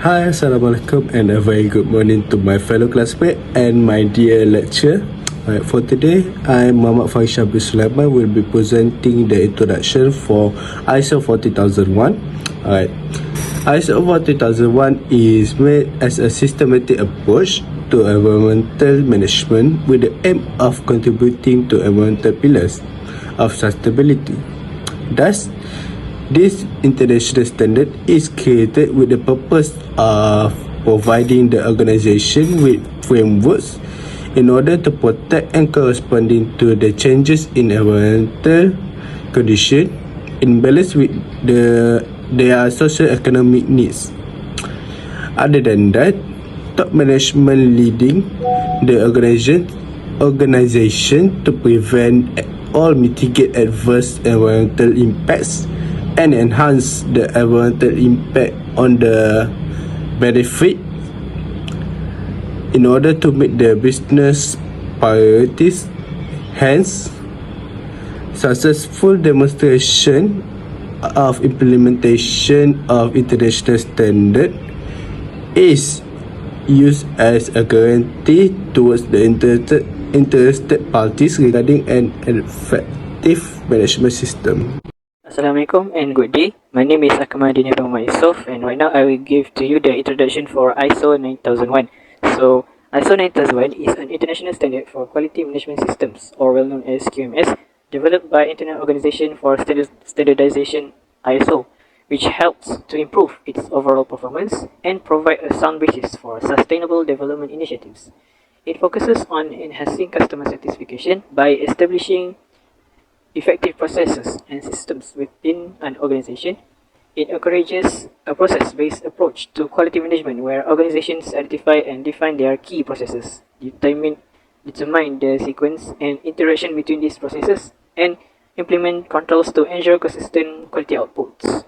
Hi, Assalamualaikum and a very good morning to my fellow classmates and my dear lecturer. Alright, for today, I, Muhammad Faisal bin Sulaiman, will be presenting the introduction for ISO 40001. Alright, ISO 40001 is made as a systematic approach to environmental management with the aim of contributing to environmental pillars of sustainability. Thus, this international standard is created with the purpose of providing the organization with frameworks in order to protect and corresponding to the changes in environmental condition in balance with their socio-economic needs. Other than that, top management leading the organization to prevent or mitigate adverse environmental impacts and enhance the environmental impact on the benefit in order to meet the business priorities. Hence, successful demonstration of implementation of international standard is used as a guarantee towards the interested parties regarding an effective management system. Assalamualaikum and good day. My name is Akmaddin Ibn Yusuf, and right now I will give to you the introduction for ISO 9001. So, ISO 9001 is an international standard for quality management systems, or well known as QMS, developed by International Organization for Standardization (ISO), which helps to improve its overall performance and provide a sound basis for sustainable development initiatives. It focuses on enhancing customer satisfaction by establishing effective processes and systems within an organization. It encourages a process-based approach to quality management where organizations identify and define their key processes, determine the sequence and interaction between these processes, and implement controls to ensure consistent quality outputs.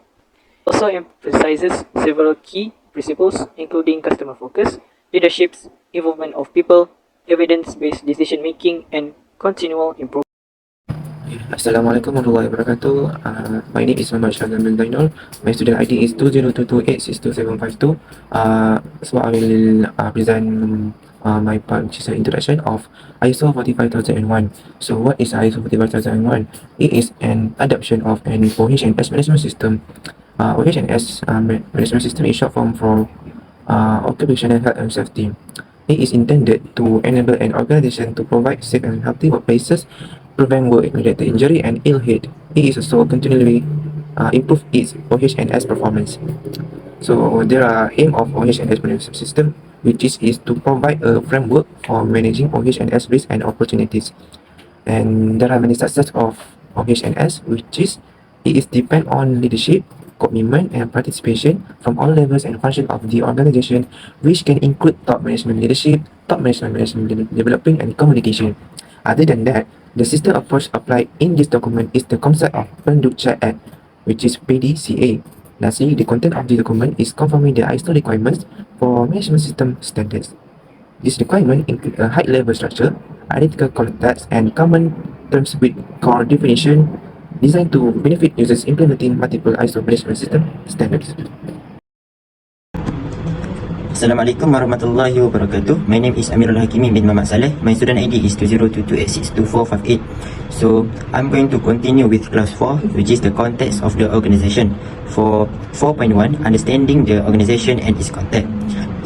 Also emphasizes several key principles including customer focus, leadership's involvement of people, evidence-based decision making, and continual improvement. Assalamualaikum warahmatullahi wabarakatuh. My name is Muhammad Shazam bin Zainul. My student ID is 2022862752. So I will present my part, which is an introduction of ISO 45001. So what is ISO 45001? It is an adoption of an OH&S management system. OH&S management system is short form for occupational health and safety. It is intended to enable an organization to provide safe and healthy workplaces, prevent work-related injury and ill health. It is also continually improve its OH&S performance. So there are aim of OH&S management system, which is to provide a framework for managing OH&S risks and opportunities. And there are many success of OH&S, which is it is depend on leadership, commitment and participation from all levels and functions of the organization, which can include top management leadership, top management developing and communication. Other than that, the system approach applied in this document is the concept of Pendukcha Act, which is PDCA. Lastly, the content of the document is conforming the ISO requirements for management system standards. This requirement include a high-level structure, identical concepts, and common terms with core definition designed to benefit users implementing multiple ISO management system standards. Assalamualaikum warahmatullahi wabarakatuh. My name is Amirul Hakimi bin Muhammad Saleh. My student ID is 2022862458. So I'm going to continue with class 4, which is the context of the organization. For 4.1, understanding the organization and its context.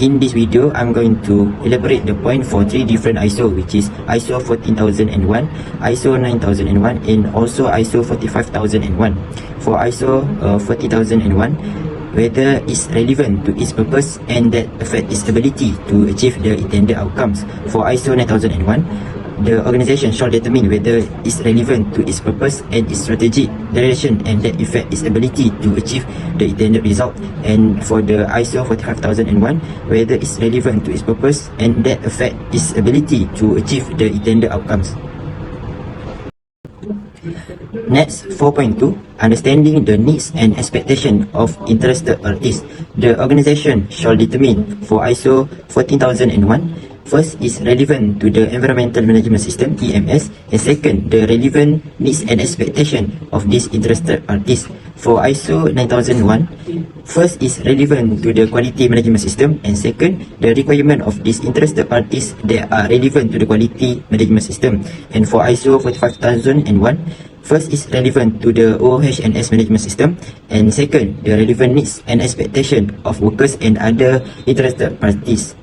In this video, I'm going to elaborate the point for 3 different ISO, which is ISO 14001, ISO 9001, and also ISO 45001. For ISO 40001, whether it's relevant to its purpose and that affect its ability to achieve the intended outcomes. For ISO 9001, the organization shall determine whether it's relevant to its purpose and its strategic direction and that affect its ability to achieve the intended result. And for the ISO 45001, whether it's relevant to its purpose and that affect its ability to achieve the intended outcomes. Next, 4.2, understanding the needs and expectation of interested parties. The organization shall determine for ISO 14001 First is relevant to the environmental management system (EMS), and second, the relevant needs and expectation of these interested parties. For ISO 9001, first is relevant to the quality management system, and second, the requirement of these interested parties that are relevant to the quality management system. And for ISO 45001, first is relevant to the OHS management system, and second, the relevant needs and expectation of workers and other interested parties.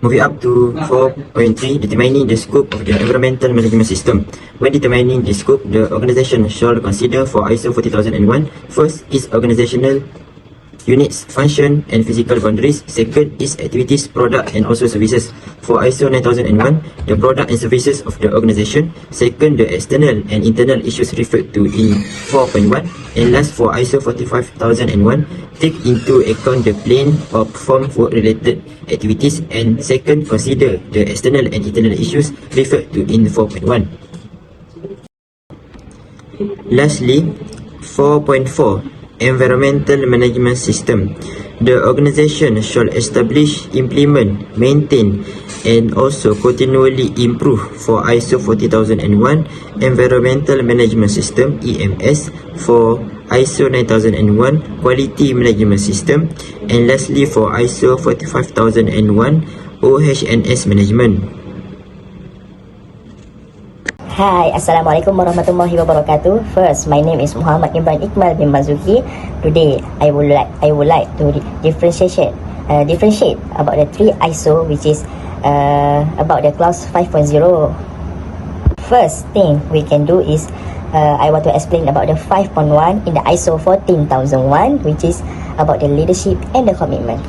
Moving up to 4.3, determining the scope of the environmental management system. When determining the scope, the organization shall consider for ISO 40001, first is organizational units, function and physical boundaries. Second is activities, product and also services. For ISO 9001, the product and services of the organization. Second, the external and internal issues referred to in 4.1. And last, for ISO 45001, take into account the plan or perform work related activities. And second, consider the external and internal issues referred to in 4.1. Lastly, 4.4, Environmental Management System. The organization shall establish, implement, maintain and also continually improve for ISO 40001 Environmental Management System (EMS), for ISO 9001 Quality Management System, and lastly for ISO 45001 OHS Management. Hi, Assalamualaikum warahmatullahi wabarakatuh. First, my name is Muhammad Imran Iqbal bin Mazuki. Today, I would like to differentiate about the 3 ISO, which is about the class 5.0. First thing we can do is I want to explain about the 5.1 in the ISO 14001, which is about the leadership and the commitment.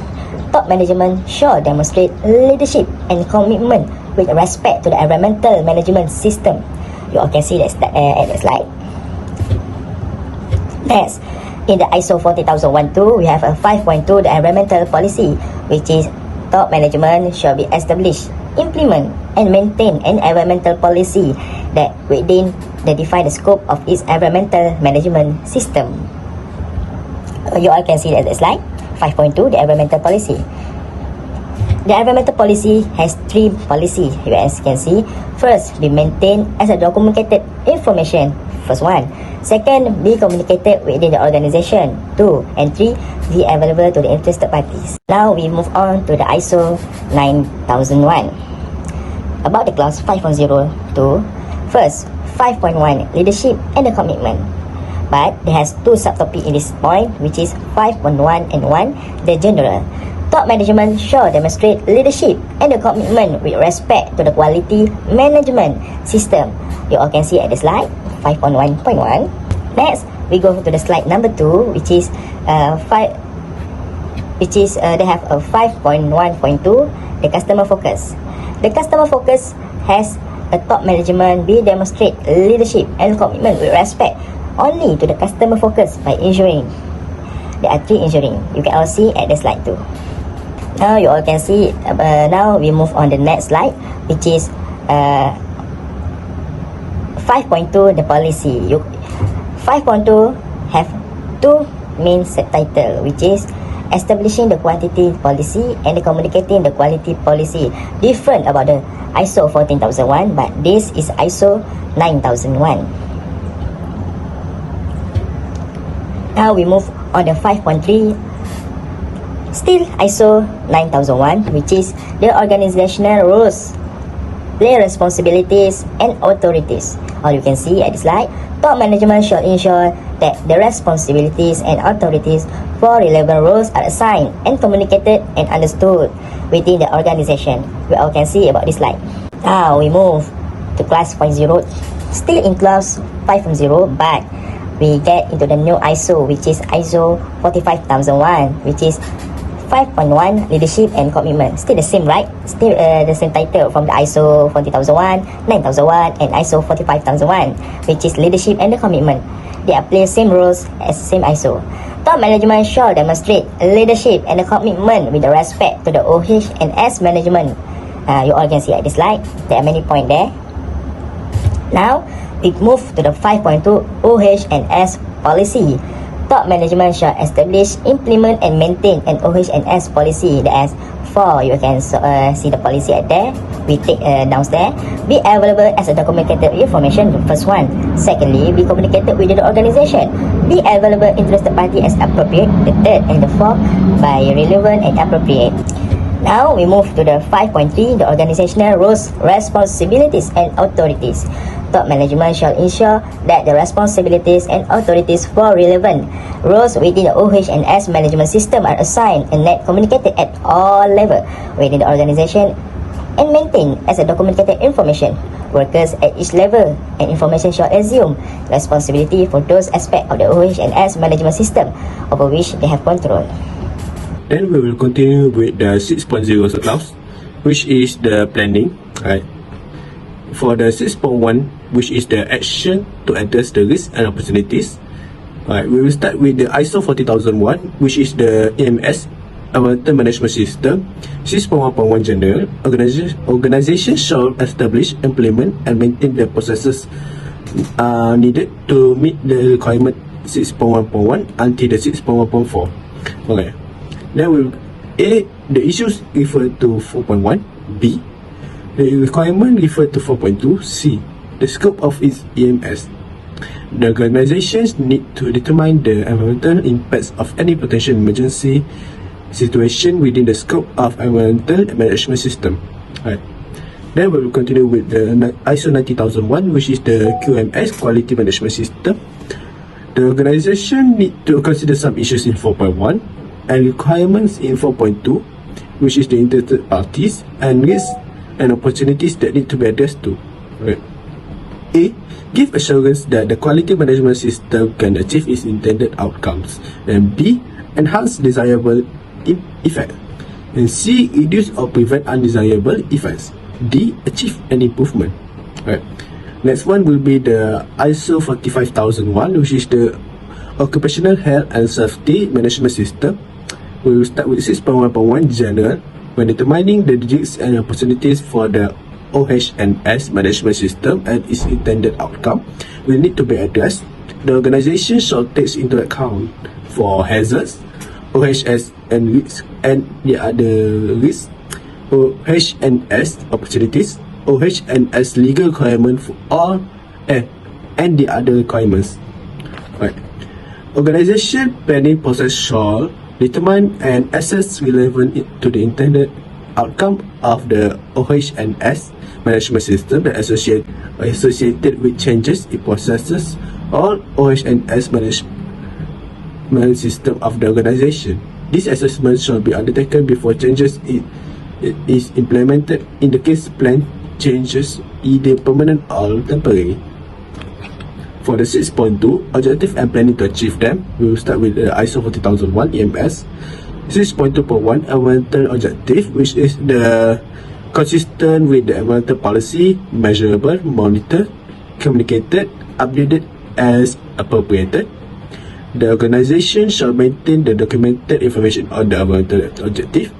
Top management shall demonstrate leadership and commitment with respect to the environmental management system. You all can see that at the slide. Next, in the ISO 40001-2, we have a 5.2, the environmental policy, which is top management shall be established, implement and maintain an environmental policy that within the defined scope of its environmental management system. You all can see that at the slide. 5.2, the environmental policy. The environmental policy has 3 policies, as you can see. First, be maintained as a documented information. First one. Second, be communicated within the organization. 2 and 3, be available to the interested parties. Now we move on to the ISO 9001. About the class 5.02, first, 5.1, leadership and the commitment. But there has 2 subtopics in this point, which is 5.1 and 1, the general. Top management shall demonstrate leadership and the commitment with respect to the quality management system. You all can see at the slide 5.1.1. Next, we go to the slide number 2, which is they have a 5.1.2, the customer focus. The customer focus has a top management will demonstrate leadership and commitment with respect only to the customer focus by ensuring there are 3 ensuring. You can all see at the slide 2. Now you all can see. Now we move on the next slide, which is 5.2, the policy. 5.2 have 2 main subtitle, which is establishing the quantity policy and the communicating the quality policy. Different about the ISO 14001, but this is ISO 9001. Now we move on the 5.3, still ISO 9001, which is the organizational rules, their responsibilities and authorities. All you can see at the slide, top management shall ensure that the responsibilities and authorities for relevant roles are assigned and communicated and understood within the organization. We all can see about this slide. Now we move to class 5.0, still in class 5.0, but we get into the new ISO, which is ISO 45001, which is 5.1, leadership and commitment. Still the same, right? Still the same title from the ISO 40001, 9001 and ISO 45001, which is leadership and the commitment. They apply same rules as same ISO. Top management shall demonstrate leadership and the commitment with respect to the OH and S management. You all can see at this slide. There are many points there. Now we move to the 5.2 OH and S policy. Top management shall establish, implement and maintain an OH&S policy. That's 4. You can see the policy at there. We take downstairs. Be available as a documented information, the first one. Secondly, be communicated with the organization. Be available interested party as appropriate, the third. And the fourth, by relevant and appropriate. Now we move to the 5.3, the organizational roles, responsibilities and authorities. Top management shall ensure that the responsibilities and authorities for relevant roles within the OH&S management system are assigned and net communicated at all levels within the organization and maintained as a documented information. Workers at each level and information shall assume responsibility for those aspects of the OH&S management system over which they have control. Then we will continue with the 6.0 clause, which is the planning, right? For the 6.1, which is the action to address the risks and opportunities, right? We will start with the ISO 40001, which is the EMS, Environmental Management System. 6.1.1 general, organization shall establish, implement and maintain the processes needed to meet the requirement 6.1.1 until the 6.1.4. Okay. Then we A, the issues refer to 4.1. B, the requirement refer to 4.2. C, the scope of its EMS. The organizations need to determine the environmental impacts of any potential emergency situation within the scope of environmental management system. Right. Then we will continue with the ISO 90001, which is the QMS, Quality Management System. The organization need to consider some issues in 4.1 and requirements in 4.2, which is the interested parties and risks and opportunities that need to be addressed to. Right. A, give assurance that the quality management system can achieve its intended outcomes. And B, enhance desirable effect. And C, reduce or prevent undesirable effects. D, achieve an improvement. Right. Next one will be the ISO 45001, which is the Occupational Health and Safety Management System. We will start with 6.1.1 general. When determining the risks and opportunities for the OH&S management system and its intended outcome will need to be addressed. The organization shall take into account for hazards, OH&S and risks, and the other risks, OH&S opportunities, OH&S legal requirement for all and the other requirements. Right. Organization planning process shall determine and assess relevant to the intended outcome of the OH&S management system that associated with changes in processes or OH&S management system of the organization. This assessment shall be undertaken before changes is implemented in the case plan changes either permanent or temporary. For the 6.2, objective and planning to achieve them, we will start with the ISO 40001 EMS. 6.2.1, environmental objective, which is the consistent with the environmental policy, measurable, monitored, communicated, updated as appropriated. The organization shall maintain the documented information on the environmental objective.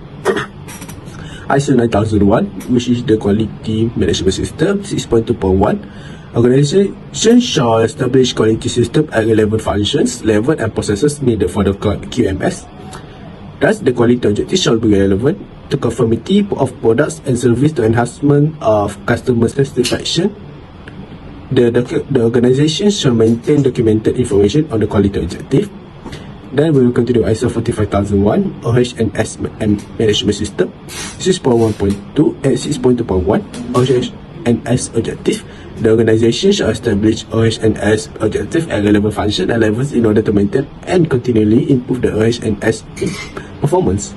ISO 9001, which is the quality management system. 6.2.1, organization shall establish quality system and relevant functions, level and processes needed for the QMS. Thus, the quality objectives shall be relevant to conformity of products and service to enhancement of customer satisfaction. The organization shall maintain documented information on the quality objective. Then we will continue ISO 45001 OH&S management system. 6.1.2 and 6.2.1 OH&S objective. The organization shall establish OH&S objective and relevant function and levels in order to maintain and continually improve the OH&S performance.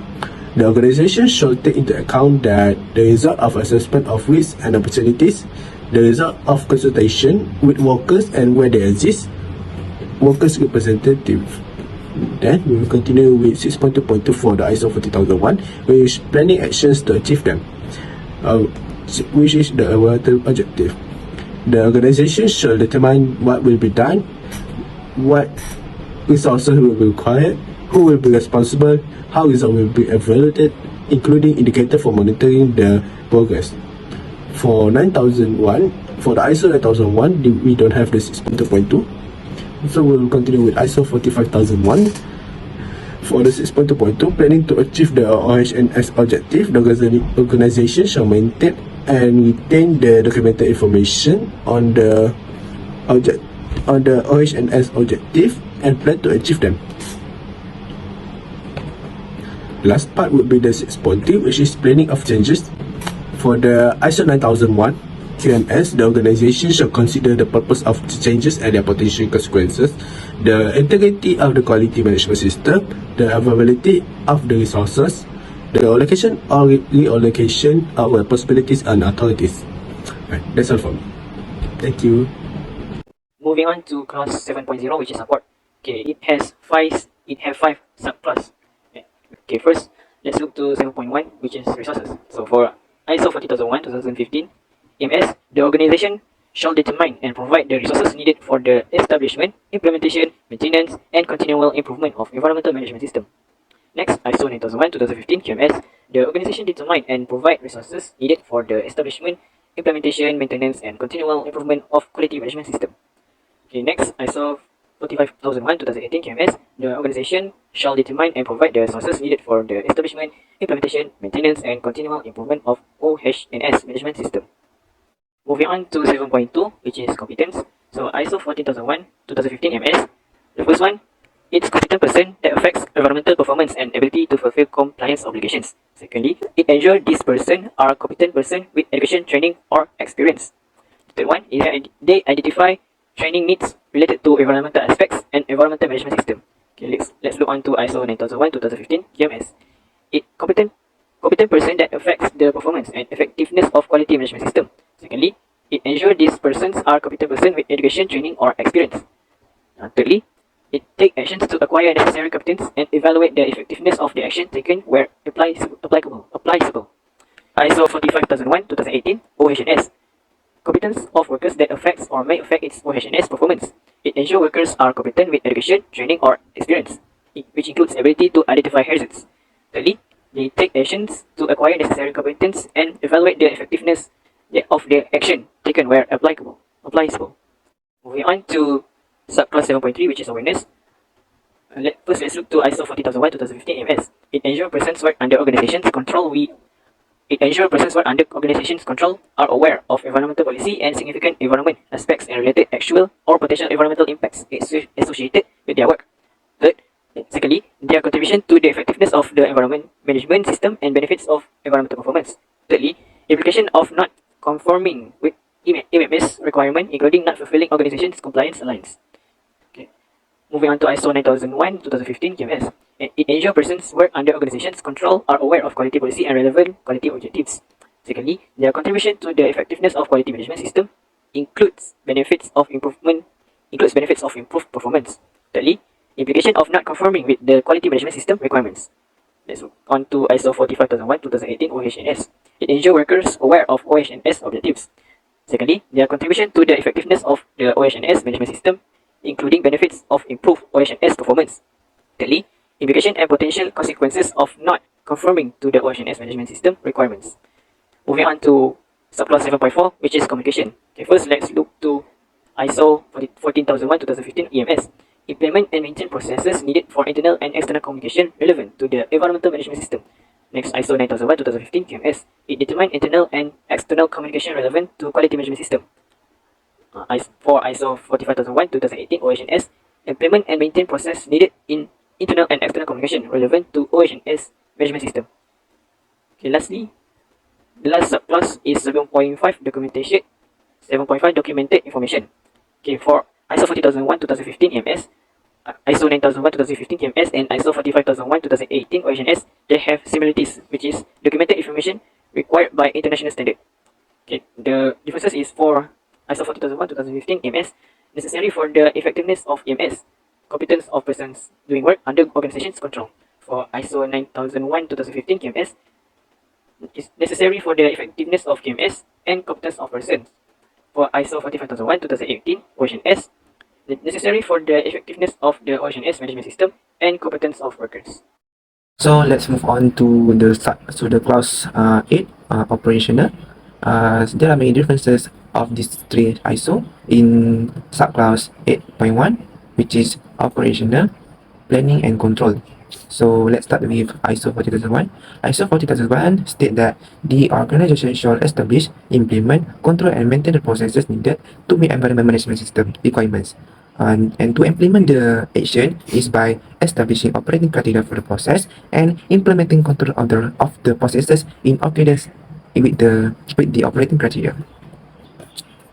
The organization shall take into account that the result of assessment of risks and opportunities, the result of consultation with workers and where they exist, workers' representative. Then we will continue with 6.2.2 for the ISO 40001, which is planning actions to achieve them, which is the environmental objective. The organization shall determine what will be done, what resources will be required, who will be responsible, how results will be evaluated, including indicators for monitoring the progress. For 9001, for the ISO 9001, we don't have the 6.2.2. So we'll continue with ISO 45001. For the 6.2.2, planning to achieve the OHS objective, the organization shall maintain and retain the documented information on the OHS objective and plan to achieve them. Last part would be the 6.3, which is planning of changes. For the ISO 9001 QMS, the organization shall consider the purpose of the changes and their potential consequences, the integrity of the quality management system, the availability of the resources, the allocation or reallocation of responsibilities and authorities. Right, that's all for me. Thank you. Moving on to class 7.0, which is support. Okay, it have five subclass. Okay, first let's look to 7.1, which is resources. So for ISO 40001 2015 EMS, the organization shall determine and provide the resources needed for the establishment, implementation, maintenance, and continual improvement of environmental management system. Next, ISO 9001 2015 QMS, the organization determine and provide resources needed for the establishment, implementation, maintenance, and continual improvement of quality management system. Okay, next, ISO 45001 2018 QMS, the organization shall determine and provide the resources needed for the establishment, implementation, maintenance, and continual improvement of OHS management system. Moving on to 7.2, which is competence. So ISO 14001 2015 MS, the first one, it's competent person that affects environmental performance and ability to fulfill compliance obligations. Secondly, it ensures this person are competent person with education, training, or experience. Third one is that they identify training needs related to environmental aspects and environmental management system. Okay, let's look on to ISO 9001 2015 QMS. It competent person that affects the performance and effectiveness of quality management system. Secondly, it ensures these persons are competent person with education, training, or experience. Thirdly, it take actions to acquire necessary competence and evaluate the effectiveness of the action taken where applicable. ISO 45001 2018 OHS. Competence of workers that affects or may affect its OHS performance. It ensures workers are competent with education, training, or experience, which includes ability to identify hazards. Thirdly, they take actions to acquire necessary competence and evaluate the effectiveness of the action taken where applicable. Moving on to subclass 7.3, which is awareness. First, let's look to ISO 40001 2015 MS. It ensures persons work under organizations control are aware of environmental policy and significant environment aspects and related actual or potential environmental impacts associated with their work. Secondly, their contribution to the effectiveness of the environment management system and benefits of environmental performance. Thirdly, implication of not conforming with EMS requirement, including not fulfilling organization's compliance lines. Okay. Moving on to ISO 9001 2015 QMS. It ensures persons work under organizations control are aware of quality policy and relevant quality objectives. Secondly, their contribution to the effectiveness of quality management system includes benefits of improved performance. Thirdly, implication of not conforming with the quality management system requirements. Let's move on to ISO 45001 2018 OHS. It ensures workers aware of OHS objectives. Secondly, their contribution to the effectiveness of the OHS management system, including benefits of improved OHS performance. Thirdly, implication and potential consequences of not conforming to the OHS management system requirements. Moving on to subclass 7.4, which is communication. Okay, first let's look to ISO 14001 2015 EMS. Implement and maintain processes needed for internal and external communication relevant to the environmental management system. Next, ISO 9001 2015 QMS. It determines internal and external communication relevant to quality management system. For ISO 45001 2018 OHS, implement and maintain process needed in internal and external communication relevant to OHS management system. Okay, lastly, the last subclass is 7.5 documentation. 7.5 documented information. Okay, for ISO 40001 2015 EMS, ISO 9001 2015 QMS, and ISO 45001 2018 OHS, they have similarities, which is documented information required by international standard. Okay, the differences is for ISO 40001 2015 EMS, necessary for the effectiveness of EMS, competence of persons doing work under organization's control. For ISO 9001 2015 QMS, is necessary for the effectiveness of QMS and competence of persons. For ISO 45001 2018 OHS, necessary for the effectiveness of the OHS management system and competence of workers. So let's move on to the class 8 operational. There are many differences of these three ISO in subclass 8.1, which is operational, planning and control. So let's start with ISO 40001. ISO 40001 state that the organization shall establish, implement, control and maintain the processes needed to meet environment management system requirements. And to implement the action is by establishing operating criteria for the process and implementing control of the processes in accordance with the operating criteria.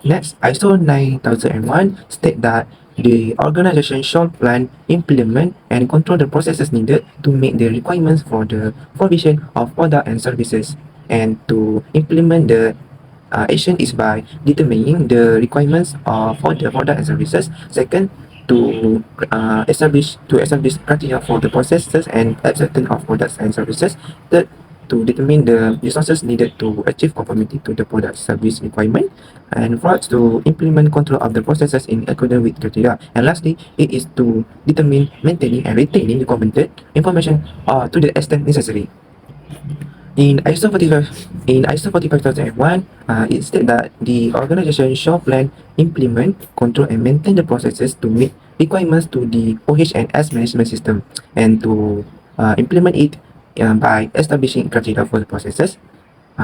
Next, ISO 9001 state that the organization shall plan, implement, and control the processes needed to meet the requirements for the provision of product and services. And to implement the action is by determining the requirements for the product and services. Second, to establish criteria for the processes and acceptance of products and services. Third, to determine the resources needed to achieve conformity to the product service requirement. And fourth, to implement control of the processes in accordance with criteria. And lastly, it is to determine, maintaining and retaining documented information to the extent necessary. In ISO 45001, it states that the organization shall plan, implement, control and maintain the processes to meet requirements to the OH&S management system, and to implement it by establishing criteria for the processes.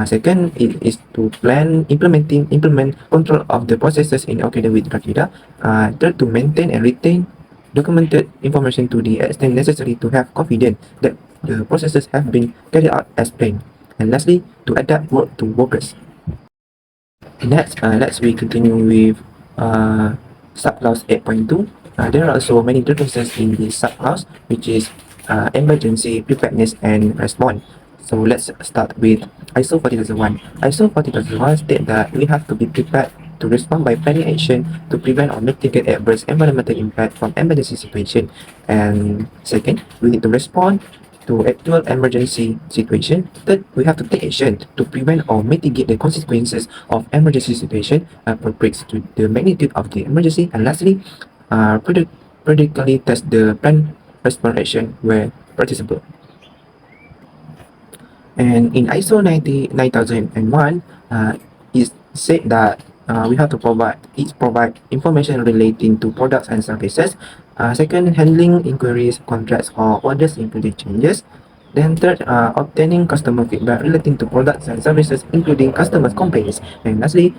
Second, it is to plan, implement control of the processes in accordance with criteria. Third, to maintain and retain documented information to the extent necessary to have confidence that the processes have been carried out as planned. And lastly, to adapt work to workers. Next, let's continue with subclause 8.2. There are also many differences in this subclause, which is emergency preparedness and response. So let's start with ISO 40001. ISO 40001 states that we have to be prepared to respond by planning action to prevent or mitigate adverse environmental impact from emergency situation. And second, we need to respond to actual emergency situation. Third, we have to take action to prevent or mitigate the consequences of emergency situation appropriate to the magnitude of the emergency. And lastly, periodically test the plan response action where practicable. And in ISO 9001, it said that we have to provide information relating to products and services. Second, handling inquiries, contracts or orders including changes. Then third, obtaining customer feedback relating to products and services including customers' complaints. And lastly,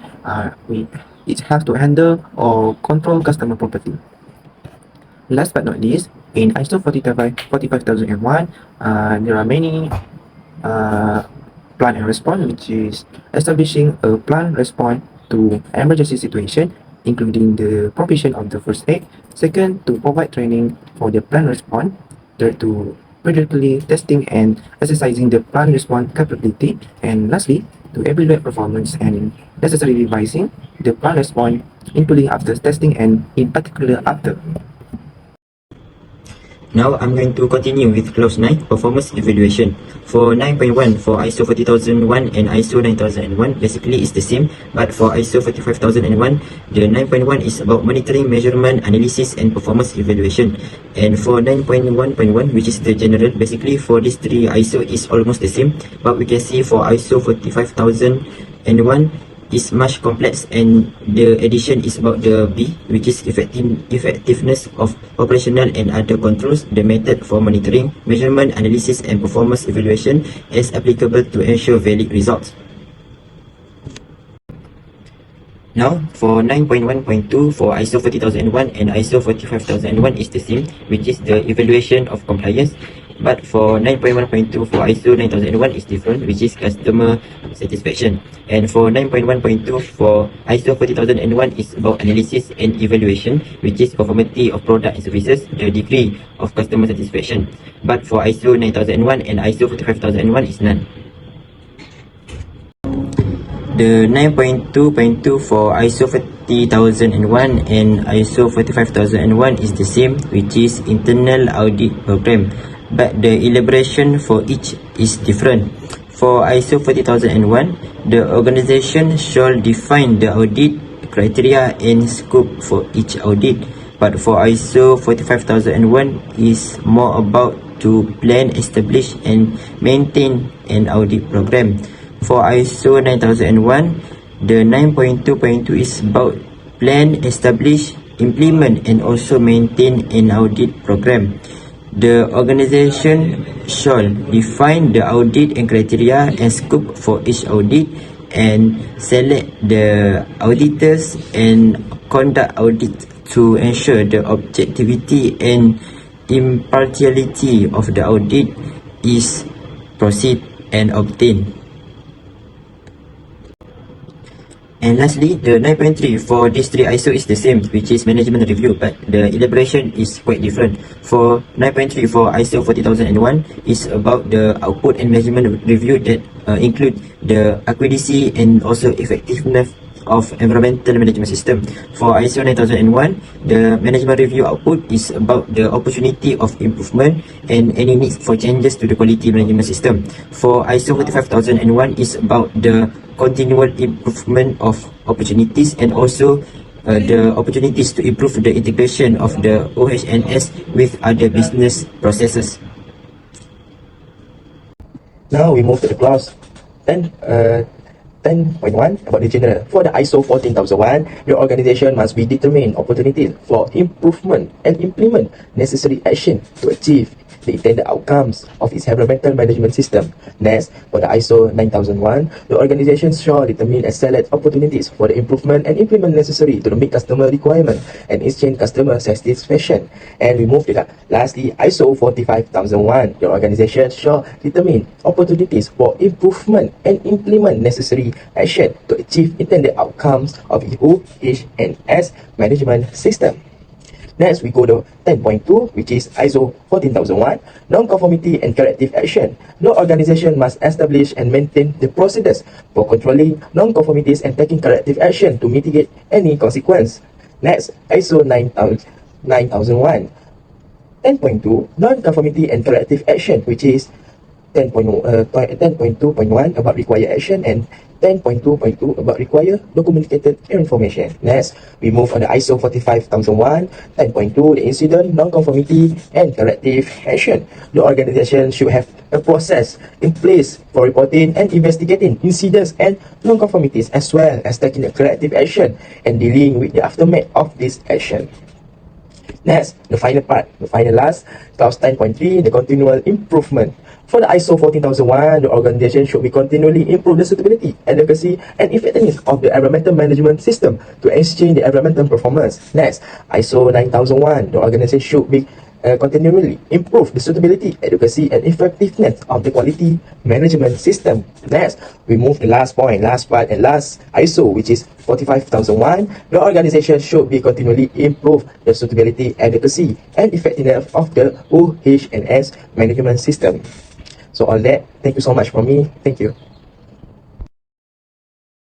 it has to handle or control customer property. Last but not least, in ISO 45001, there are many plan and response, which is establishing a plan response to emergency situation, including the provision of the first aid. Second, to provide training for the plan response. Third, to periodically testing and exercising the plan response capability. And lastly, to evaluate performance and necessary revising the plan response, including after testing and in particular after. Now I'm going to continue with clause 9, performance evaluation. For 9.1 for ISO 40001 and ISO 9001 basically is the same, but for ISO 45001, the 9.1 is about monitoring, measurement, analysis and performance evaluation. And for 9.1.1, which is the general, basically for these three ISO is almost the same, but we can see for ISO 45001 is much complex, and the addition is about the B, which is effectiveness of operational and other controls, the method for monitoring, measurement, analysis and performance evaluation as applicable to ensure valid results. Now, for 9.1.2 for ISO 40001 and ISO 45001 is the same, which is the evaluation of compliance. But for 9.1.2 for ISO 9001 is different, which is customer satisfaction. And for 9.1.2 for ISO 40001 is about analysis and evaluation, which is conformity of product and services, the degree of customer satisfaction. But for ISO 9001 and ISO 45001 is none. The 9.2.2 for ISO 40001 and ISO 45001 is the same, which is internal audit program, but the elaboration for each is different. For ISO 40001, the organization shall define the audit criteria and scope for each audit, but for ISO 45001 is more about to plan, establish and maintain an audit program. For ISO 9001, the 9.2.2 is about plan, establish, implement and also maintain an audit program. The organization shall define the audit and criteria and scope for each audit and select the auditors and conduct audit to ensure the objectivity and impartiality of the audit is proceed and obtained. And lastly, the 9.3 for these three ISO is the same, which is management review, but the elaboration is quite different. For 9.3 for ISO 40001 is about the output and management review that include the accuracy and also effectiveness of environmental management system. For ISO 9001, the management review output is about the opportunity of improvement and any needs for changes to the quality management system. For ISO 45001 is about the continual improvement of opportunities and also the opportunities to improve the integration of the OHS with other business processes. Now we move to the clause 10.1 about the general. For the ISO 14001, the organization must be determined opportunities for improvement and implement necessary action to achieve the intended outcomes of its environmental management system. Next, for the ISO 9001, the organization shall determine and select opportunities for the improvement and implement necessary to meet customer requirement and exchange customer satisfaction. And we move to the lastly, ISO 45001, the organization shall determine opportunities for improvement and implement necessary action to achieve intended outcomes of its OHS management system. Next, we go to 10.2, which is ISO 14001, non-conformity and corrective action. No organization must establish and maintain the procedures for controlling non-conformities and taking corrective action to mitigate any consequence. Next, ISO 9001, 10.2, non-conformity and corrective action, which is 10.2.1 about required action and 10.2.2 about require documented information. Next, we move on the ISO 45001, 10.2, the incident, non-conformity and corrective action. The organization should have a process in place for reporting and investigating incidents and non-conformities, as well as taking a corrective action and dealing with the aftermath of this action. Next, the final part, the final last, clause 10.3, the continual improvement. For the ISO 14001, the organization should be continually improve the suitability, adequacy, and effectiveness of the environmental management system to exchange the environmental performance. Next, ISO 9001, the organization should be continually improve the suitability, adequacy, and effectiveness of the quality management system. Next, we move the last point, last part, and last ISO, which is 45001. The organization should be continually improve the suitability, adequacy, and effectiveness of the OHS management system. So all that, thank you so much from me. Thank you.